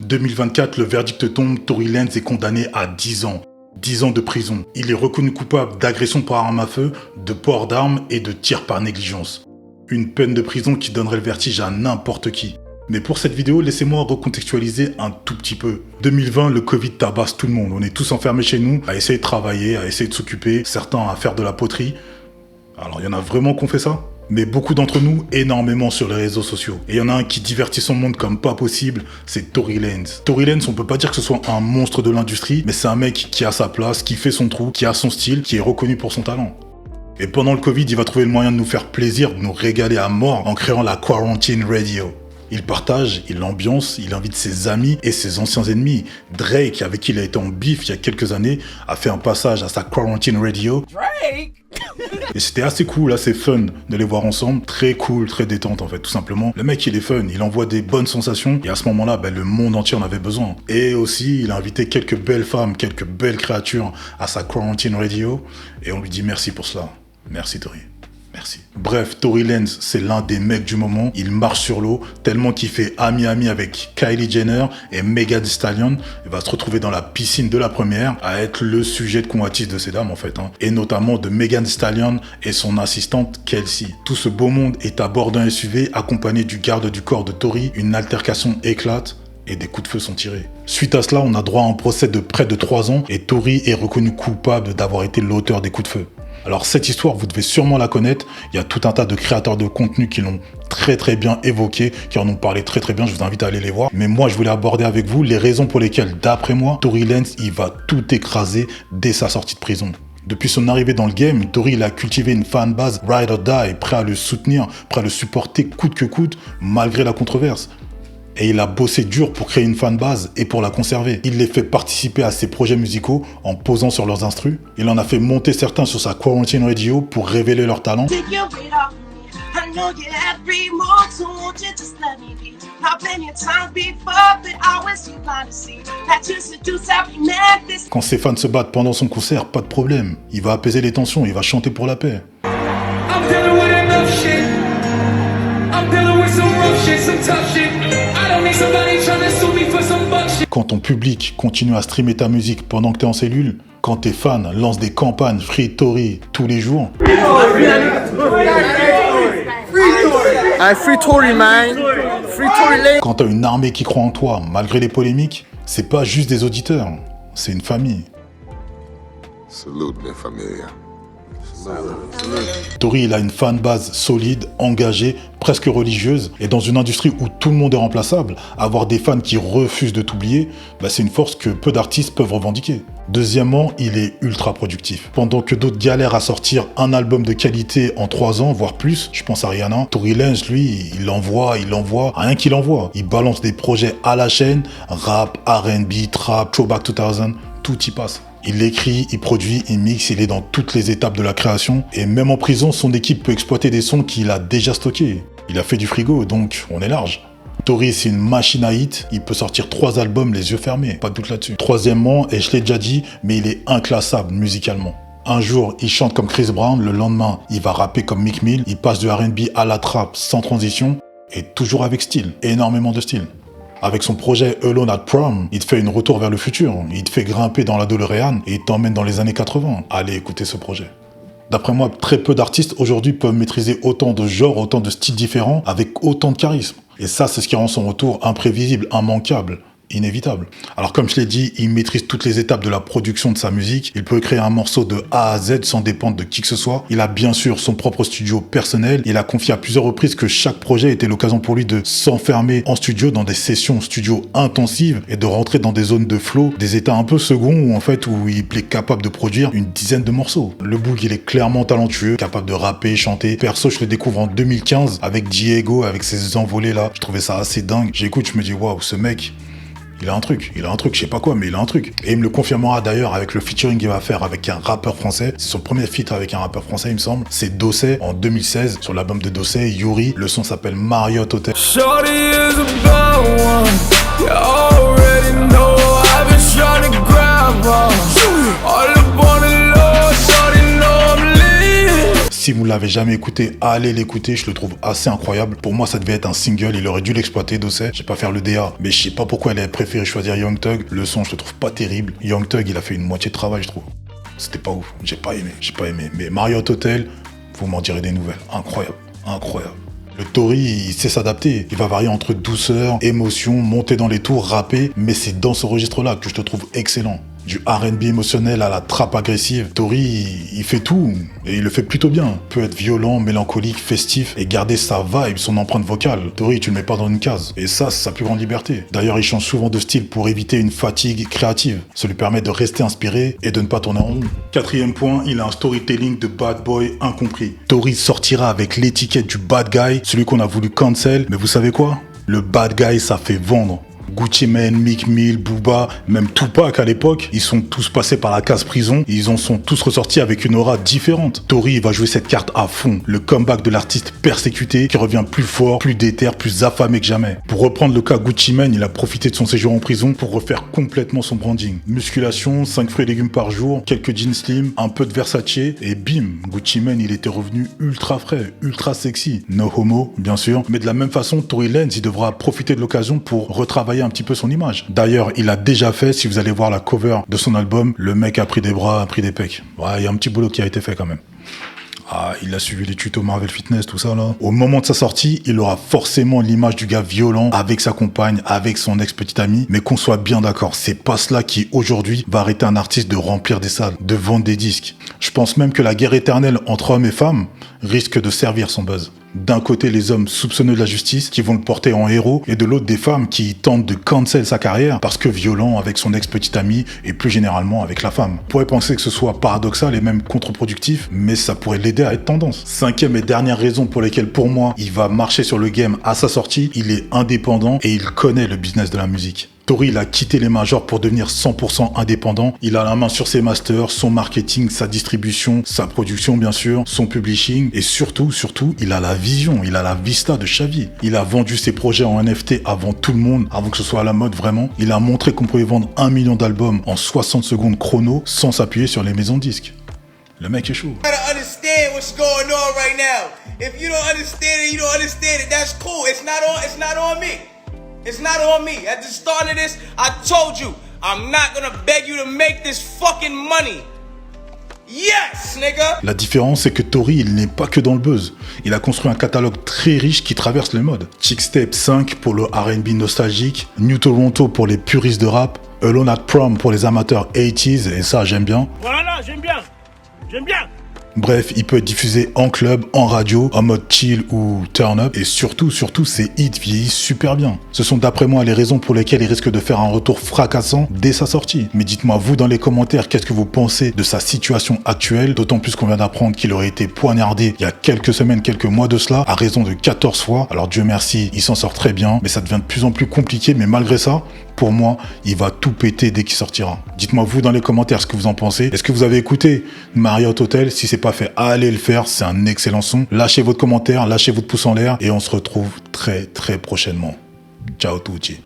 2024, le verdict tombe, Tory Lanez est condamné à 10 ans. 10 ans de prison. Il est reconnu coupable d'agression par arme à feu, de port d'armes et de tir par négligence. Une peine de prison qui donnerait le vertige à n'importe qui. Mais pour cette vidéo, laissez-moi recontextualiser un tout petit peu. 2020, le Covid tabasse tout le monde. On est tous enfermés chez nous, à essayer de travailler, à essayer de s'occuper, certains à faire de la poterie. Alors, il y en a vraiment qui ont fait ça ? Mais beaucoup d'entre nous, énormément sur les réseaux sociaux. Et il y en a un qui divertit son monde comme pas possible, c'est Tory Lanez. Tory Lanez, on peut pas dire que ce soit un monstre de l'industrie, mais c'est un mec qui a sa place, qui fait son trou, qui a son style, qui est reconnu pour son talent. Et pendant le Covid, il va trouver le moyen de nous faire plaisir, de nous régaler à mort en créant la Quarantine Radio. Il partage, il ambiance, il invite ses amis et ses anciens ennemis. Drake, avec qui il a été en bif il y a quelques années, a fait un passage à sa Quarantine Radio. Drake! Et c'était assez cool, assez fun de les voir ensemble. Très cool, très détente en fait, tout simplement. Le mec, il est fun, il envoie des bonnes sensations. Et à ce moment-là, le monde entier en avait besoin. Et aussi, il a invité quelques belles femmes, quelques belles créatures à sa Quarantine Radio. Et on lui dit merci pour cela. Merci Tory. Merci. Bref, Tory Lanez, c'est l'un des mecs du moment. Il marche sur l'eau, tellement qu'il fait ami-ami avec Kylie Jenner et Megan Thee Stallion. Il va se retrouver dans la piscine de la première à être le sujet de convoitise de ces dames, en fait. Et notamment de Megan Thee Stallion et son assistante Kelsey. Tout ce beau monde est à bord d'un SUV accompagné du garde du corps de Tory. Une altercation éclate et des coups de feu sont tirés. Suite à cela, on a droit à un procès de près de 3 ans et Tory est reconnu coupable d'avoir été l'auteur des coups de feu. Alors cette histoire, vous devez sûrement la connaître. Il y a tout un tas de créateurs de contenu qui l'ont très bien évoqué, qui en ont parlé très bien. Je vous invite à aller les voir. Mais moi, je voulais aborder avec vous les raisons pour lesquelles, d'après moi, Tory Lanez, il va tout écraser dès sa sortie de prison. Depuis son arrivée dans le game, Tory il a cultivé une fanbase ride or die, prêt à le soutenir, prêt à le supporter coûte que coûte, malgré la controverse. Et il a bossé dur pour créer une fanbase et pour la conserver. Il les fait participer à ses projets musicaux en posant sur leurs instrus. Il en a fait monter certains sur sa Quarantine Radio pour révéler leur talent. Quand ses fans se battent pendant son concert, pas de problème. Il va apaiser les tensions, il va chanter pour la paix. Quand ton public continue à streamer ta musique pendant que t'es en cellule, quand tes fans lancent des campagnes Free Tory tous les jours, quand t'as une armée qui croit en toi malgré les polémiques, c'est pas juste des auditeurs, c'est une famille. Salute, mi familia. Tory, il a une fanbase solide, engagée, presque religieuse, et dans une industrie où tout le monde est remplaçable, avoir des fans qui refusent de t'oublier, c'est une force que peu d'artistes peuvent revendiquer. Deuxièmement, il est ultra productif. Pendant que d'autres galèrent à sortir un album de qualité en 3 ans, voire plus, je pense à Rihanna, Tory Lanez, lui, il envoie, rien qu'il envoie. Il balance des projets à la chaîne, rap, R&B, trap, Throwback 2000, tout y passe. Il écrit, il produit, il mixe, il est dans toutes les étapes de la création. Et même en prison, son équipe peut exploiter des sons qu'il a déjà stockés. Il a fait du frigo, donc on est large. Tory, c'est une machine à hit. Il peut sortir 3 albums les yeux fermés, pas de doute là-dessus. Troisièmement, et je l'ai déjà dit, mais il est inclassable musicalement. Un jour, il chante comme Chris Brown, le lendemain, il va rapper comme Meek Mill, il passe du R&B à la trap sans transition, et toujours avec style, énormément de style. Avec son projet Alone at Prom, il te fait une retour vers le futur, il te fait grimper dans la DeLorean et il t'emmène dans les années 80. Allez écouter ce projet. D'après moi, très peu d'artistes aujourd'hui peuvent maîtriser autant de genres, autant de styles différents, avec autant de charisme. Et ça, c'est ce qui rend son retour imprévisible, immanquable, inévitable. Alors comme je l'ai dit, il maîtrise toutes les étapes de la production de sa musique. Il peut créer un morceau de A à Z sans dépendre de qui que ce soit. Il a bien sûr son propre studio personnel. Il a confié à plusieurs reprises que chaque projet était l'occasion pour lui de s'enfermer en studio dans des sessions studio intensives et de rentrer dans des zones de flow, des états un peu seconds où il est capable de produire une dizaine de morceaux. Le Boog, il est clairement talentueux, capable de rapper, chanter. Perso, je le découvre en 2015 avec Diego, avec ses envolées là. Je trouvais ça assez dingue. J'écoute, je me dis waouh, ce mec, il a un truc, je sais pas quoi, mais il a un truc. Et il me le confirmera d'ailleurs avec le featuring qu'il va faire avec un rappeur français. C'est son premier feat avec un rappeur français, il me semble. C'est Dossé en 2016, sur l'album de Dossé, Yuri. Le son s'appelle Marriott Hotel. Si vous l'avez jamais écouté, allez l'écouter, je le trouve assez incroyable. Pour moi, ça devait être un single, il aurait dû l'exploiter, Dossé. Je vais pas faire le DA, mais je sais pas pourquoi elle a préféré choisir Young Thug. Le son, je le trouve pas terrible. Young Thug, il a fait une moitié de travail, je trouve. C'était pas ouf, j'ai pas aimé. Mais Marriott Hotel, vous m'en direz des nouvelles. Incroyable. Le Tory, il sait s'adapter. Il va varier entre douceur, émotion, monter dans les tours, rapper. Mais c'est dans ce registre-là que je te trouve excellent. Du R&B émotionnel à la trappe agressive. Tory, il fait tout. Et il le fait plutôt bien. Il peut être violent, mélancolique, festif et garder sa vibe, son empreinte vocale. Tory, tu le mets pas dans une case. Et ça, c'est sa plus grande liberté. D'ailleurs, il change souvent de style pour éviter une fatigue créative. Ça lui permet de rester inspiré et de ne pas tourner en rond. Quatrième point, il a un storytelling de bad boy incompris. Tory sortira avec l'étiquette du bad guy, celui qu'on a voulu cancel. Mais vous savez quoi? Le bad guy, ça fait vendre. Gucci Mane, Meek Mill, Booba, même Tupac à l'époque, ils sont tous passés par la case prison et ils en sont tous ressortis avec une aura différente. Tory va jouer cette carte à fond, le comeback de l'artiste persécuté qui revient plus fort, plus déter, plus affamé que jamais. Pour reprendre le cas Gucci Mane, il a profité de son séjour en prison pour refaire complètement son branding. Musculation, 5 fruits et légumes par jour, quelques jeans slim, un peu de Versace et bim, Gucci Mane il était revenu ultra frais, ultra sexy. No homo, bien sûr, mais de la même façon, Tory Lanez il devra profiter de l'occasion pour retravailler un petit peu son image. D'ailleurs, il a déjà fait, si vous allez voir la cover de son album, le mec a pris des bras, a pris des pecs. Ouais, il y a un petit boulot qui a été fait quand même. Ah, il a suivi les tutos Marvel Fitness, tout ça là. Au moment de sa sortie, il aura forcément l'image du gars violent avec sa compagne, avec son ex-petite amie. Mais qu'on soit bien d'accord, c'est pas cela qui aujourd'hui va arrêter un artiste de remplir des salles, de vendre des disques. Je pense même que la guerre éternelle entre hommes et femmes risque de servir son buzz. D'un côté, les hommes soupçonneux de la justice qui vont le porter en héros, et de l'autre, des femmes qui tentent de cancel sa carrière parce que violent avec son ex-petite amie et plus généralement avec la femme. On pourrait penser que ce soit paradoxal et même contre-productif, mais ça pourrait l'aider à être tendance. Cinquième et dernière raison pour laquelle, pour moi, il va marcher sur le game à sa sortie, il est indépendant et il connaît le business de la musique. Tory, il a quitté les majors pour devenir 100% indépendant. Il a la main sur ses masters, son marketing, sa distribution, sa production bien sûr, son publishing et surtout, il a la vision, il a la vista de Xavi. Il a vendu ses projets en NFT avant tout le monde, avant que ce soit à la mode vraiment. Il a montré qu'on pouvait vendre 1 million d'albums en 60 secondes chrono sans s'appuyer sur les maisons de disques. Le mec est chaud. You gotta understand what's going on right now. If you don't understand it, you don't understand it. That's cool. It's not on me. It's not on me. At the start of this, I told you, I'm not gonna beg you to make this fucking money. Yes, nigga! La différence, c'est que Tory, il n'est pas que dans le buzz. Il a construit un catalogue très riche qui traverse les modes. Chickstep 5 pour le R&B nostalgique, New Toronto pour les puristes de rap, Alone at Prom pour les amateurs 80s, et ça, j'aime bien. Voilà, j'aime bien. Bref, il peut être diffusé en club, en radio, en mode chill ou turn up, et surtout, ses hits vieillissent super bien. Ce sont d'après moi les raisons pour lesquelles il risque de faire un retour fracassant dès sa sortie. Mais dites-moi vous dans les commentaires qu'est-ce que vous pensez de sa situation actuelle, d'autant plus qu'on vient d'apprendre qu'il aurait été poignardé il y a quelques semaines, quelques mois de cela, à raison de 14 fois. Alors Dieu merci, il s'en sort très bien, mais ça devient de plus en plus compliqué, mais malgré ça, pour moi, il va tout péter dès qu'il sortira. Dites-moi vous dans les commentaires ce que vous en pensez. Est-ce que vous avez écouté Marriott Hotel? Si c'est pas fait, allez le faire, c'est un excellent son. Lâchez votre commentaire, lâchez votre pouce en l'air et on se retrouve très prochainement. Ciao tutti.